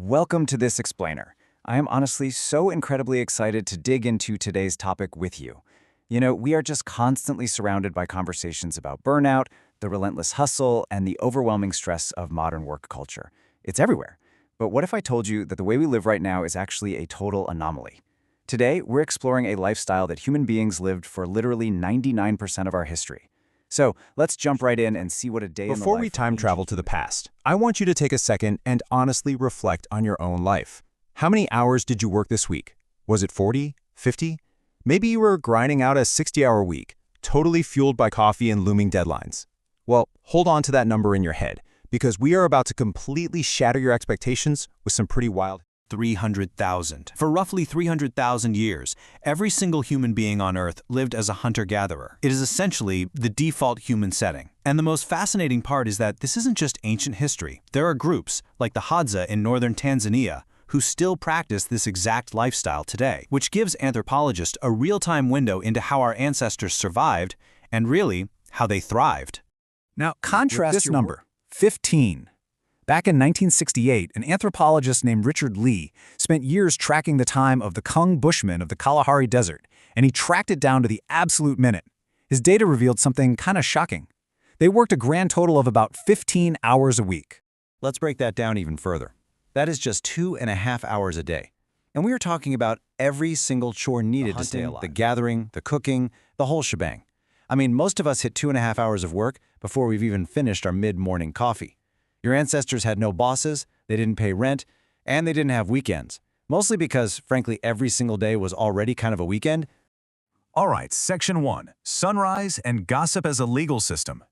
Welcome to This Explainer. I am honestly so incredibly excited to dig into today's topic with you. We are just constantly surrounded by conversations about burnout, the relentless hustle, and the overwhelming stress of modern work culture. It's everywhere. But what if I told you that the way we live right now is actually a total anomaly? Today, we're exploring a lifestyle that human beings lived for literally 99% of our history. So let's jump right in and see what a day in the life. Before we time travel to the past, I want you to take a second and honestly reflect on your own life. How many hours did you work this week? Was it 40, 50? Maybe you were grinding out a 60-hour week, totally fueled by coffee and looming deadlines. Well, hold on to that number in your head, because we are about to completely shatter your expectations with some pretty wild. 300,000. For roughly 300,000 years, every single human being on Earth lived as a hunter-gatherer. It is essentially the default human setting. And the most fascinating part is that this isn't just ancient history. There are groups, like the Hadza in northern Tanzania, who still practice this exact lifestyle today, which gives anthropologists a real-time window into how our ancestors survived and really, how they thrived. Now, contrast this number, 15. Back in 1968, an anthropologist named Richard Lee spent years tracking the time of the Kung Bushmen of the Kalahari Desert, and he tracked it down to the absolute minute. His data revealed something kind of shocking. They worked a grand total of about 15 hours a week. Let's break that down even further. That is just 2.5 hours a day. And we are talking about every single chore needed to stay alive. The gathering, the cooking, the whole shebang. I mean, most of us hit 2.5 hours of work before we've even finished our mid-morning coffee. Your ancestors had no bosses, they didn't pay rent, and they didn't have weekends. Mostly because, frankly, every single day was already kind of a weekend. All right, Section 1, Sunrise and Gossip as a Legal System.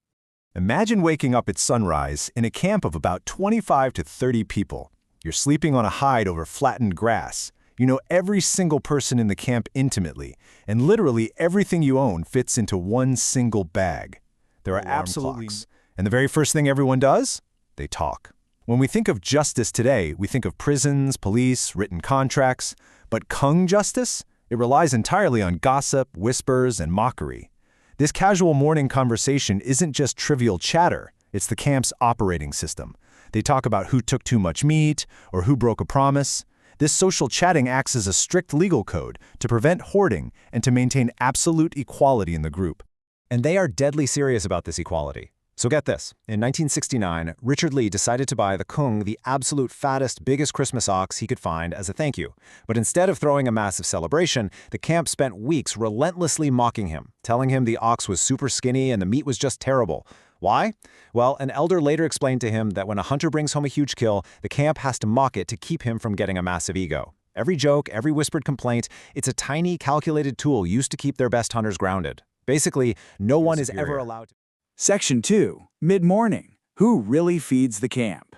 Imagine waking up at sunrise in a camp of about 25 to 30 people. You're sleeping on a hide over flattened grass. You know every single person in the camp intimately, and literally everything you own fits into one single bag. There are absolutely clocks. And the very first thing everyone does? They talk. When we think of justice today, we think of prisons, police, written contracts. But Kung justice? It relies entirely on gossip, whispers, and mockery. This casual morning conversation isn't just trivial chatter. It's the camp's operating system. They talk about who took too much meat or who broke a promise. This social chatting acts as a strict legal code to prevent hoarding and to maintain absolute equality in the group. And they are deadly serious about this equality. So get this, in 1969, Richard Lee decided to buy the Kung the absolute fattest, biggest Christmas ox he could find as a thank you. But instead of throwing a massive celebration, the camp spent weeks relentlessly mocking him, telling him the ox was super skinny and the meat was just terrible. Why? Well, an elder later explained to him that when a hunter brings home a huge kill, the camp has to mock it to keep him from getting a massive ego. Every joke, every whispered complaint, it's a tiny, calculated tool used to keep their best hunters grounded. Basically, no one is ever allowed to. Section 2, Mid-Morning. Who really feeds the camp?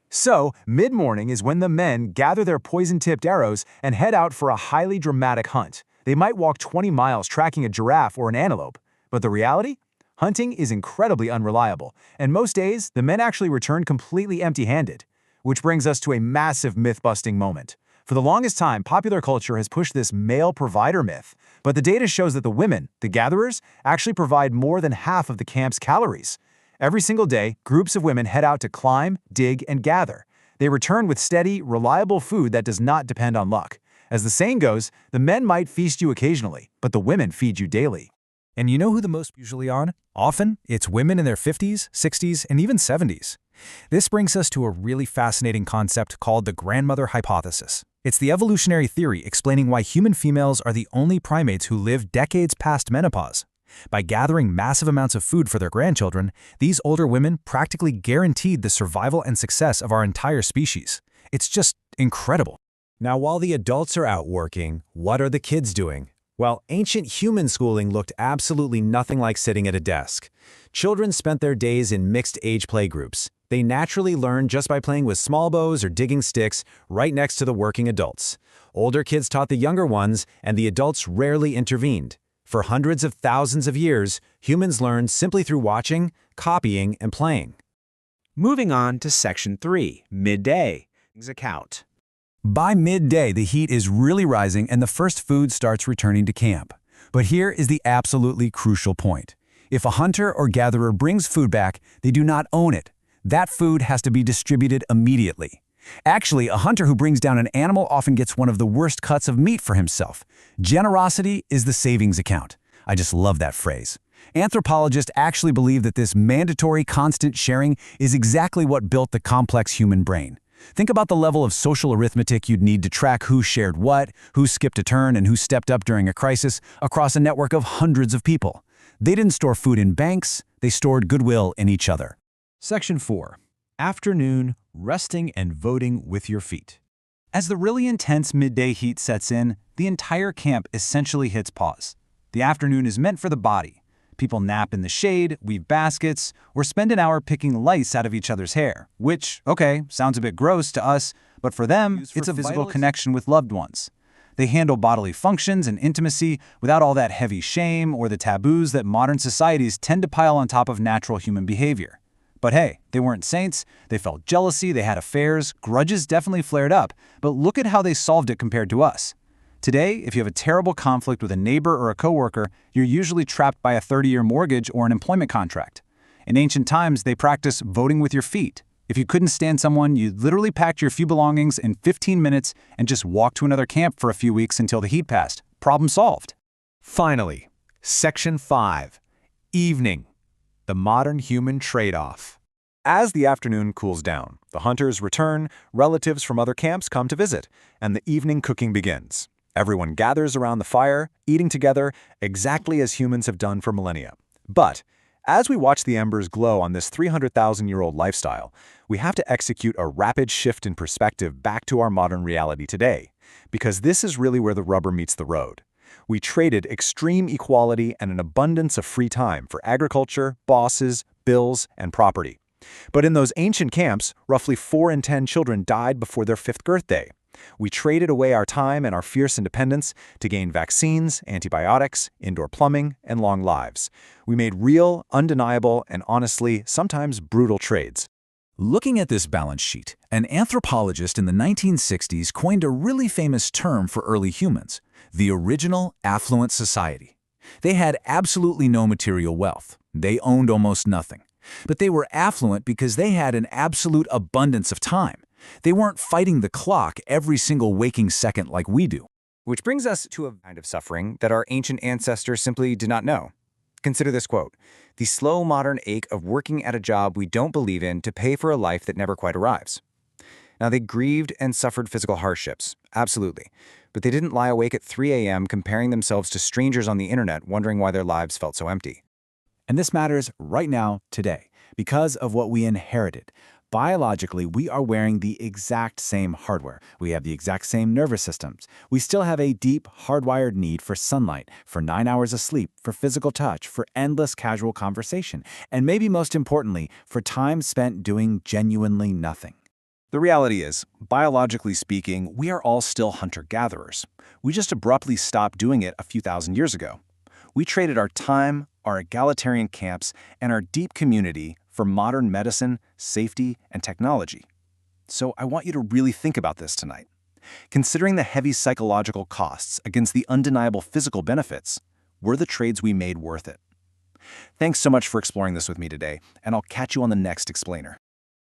So, mid-morning is when the men gather their poison-tipped arrows and head out for a highly dramatic hunt. They might walk 20 miles tracking a giraffe or an antelope. But the reality? Hunting is incredibly unreliable, and most days, the men actually return completely empty-handed. Which brings us to a massive myth-busting moment. For the longest time, popular culture has pushed this male provider myth, but the data shows that the women, the gatherers, actually provide more than half of the camp's calories. Every single day, groups of women head out to climb, dig, and gather. They return with steady, reliable food that does not depend on luck. As the saying goes, the men might feast you occasionally, but the women feed you daily. And you know who the most usually on? Often, it's women in their 50s, 60s, and even 70s. This brings us to a really fascinating concept called the grandmother hypothesis. It's the evolutionary theory explaining why human females are the only primates who live decades past menopause. By gathering massive amounts of food for their grandchildren, these older women practically guaranteed the survival and success of our entire species. It's just incredible. Now, while the adults are out working, what are the kids doing? Well, ancient human schooling looked absolutely nothing like sitting at a desk. Children spent their days in mixed-age playgroups. They naturally learned just by playing with small bows or digging sticks right next to the working adults. Older kids taught the younger ones, and the adults rarely intervened. For hundreds of thousands of years, humans learned simply through watching, copying, and playing. Moving on to Section 3, Midday. Account. By midday, the heat is really rising and the first food starts returning to camp. But here is the absolutely crucial point. If a hunter or gatherer brings food back, they do not own it. That food has to be distributed immediately. Actually, a hunter who brings down an animal often gets one of the worst cuts of meat for himself. Generosity is the savings account. I just love that phrase. Anthropologists actually believe that this mandatory constant sharing is exactly what built the complex human brain. Think about the level of social arithmetic you'd need to track who shared what, who skipped a turn, and who stepped up during a crisis across a network of hundreds of people. They didn't store food in banks, they stored goodwill in each other. Section 4. Afternoon, resting and voting with your feet. As the really intense midday heat sets in, the entire camp essentially hits pause. The afternoon is meant for the body. People nap in the shade, weave baskets, or spend an hour picking lice out of each other's hair, which, okay, sounds a bit gross to us, but for them, it's a physical connection with loved ones. They handle bodily functions and intimacy without all that heavy shame or the taboos that modern societies tend to pile on top of natural human behavior. But hey, they weren't saints, they felt jealousy, they had affairs, grudges definitely flared up, but look at how they solved it compared to us. Today, if you have a terrible conflict with a neighbor or a coworker, you're usually trapped by a 30-year mortgage or an employment contract. In ancient times, they practiced voting with your feet. If you couldn't stand someone, you literally packed your few belongings in 15 minutes and just walked to another camp for a few weeks until the heat passed. Problem solved. Finally, Section 5. Evening. The modern human trade-off. As the afternoon cools down, the hunters return, relatives from other camps come to visit, and the evening cooking begins. Everyone gathers around the fire, eating together, exactly as humans have done for millennia. But as we watch the embers glow on this 300,000-year-old lifestyle, we have to execute a rapid shift in perspective back to our modern reality today, because this is really where the rubber meets the road. We traded extreme equality and an abundance of free time for agriculture, bosses, bills, and property. But in those ancient camps, roughly 4 in 10 children died before their 5th birthday. We traded away our time and our fierce independence to gain vaccines, antibiotics, indoor plumbing, and long lives. We made real, undeniable, and honestly, sometimes brutal trades. Looking at this balance sheet, an anthropologist in the 1960s coined a really famous term for early humans, the original affluent society. They had absolutely no material wealth. They owned almost nothing. But they were affluent because they had an absolute abundance of time. They weren't fighting the clock every single waking second like we do. Which brings us to a kind of suffering that our ancient ancestors simply did not know. Consider this quote: "The slow modern ache of working at a job we don't believe in to pay for a life that never quite arrives." Now, they grieved and suffered physical hardships, absolutely, but they didn't lie awake at 3 a.m. comparing themselves to strangers on the internet wondering why their lives felt so empty. And this matters right now, today, because of what we inherited. Biologically, we are wearing the exact same hardware. We have the exact same nervous systems. We still have a deep, hardwired need for sunlight, for 9 hours of sleep, for physical touch, for endless casual conversation, and maybe most importantly, for time spent doing genuinely nothing. The reality is, biologically speaking, we are all still hunter-gatherers. We just abruptly stopped doing it a few thousand years ago. We traded our time, our egalitarian camps, and our deep community for modern medicine, safety, and technology. So I want you to really think about this tonight. Considering the heavy psychological costs against the undeniable physical benefits, were the trades we made worth it? Thanks so much for exploring this with me today, and I'll catch you on the next explainer.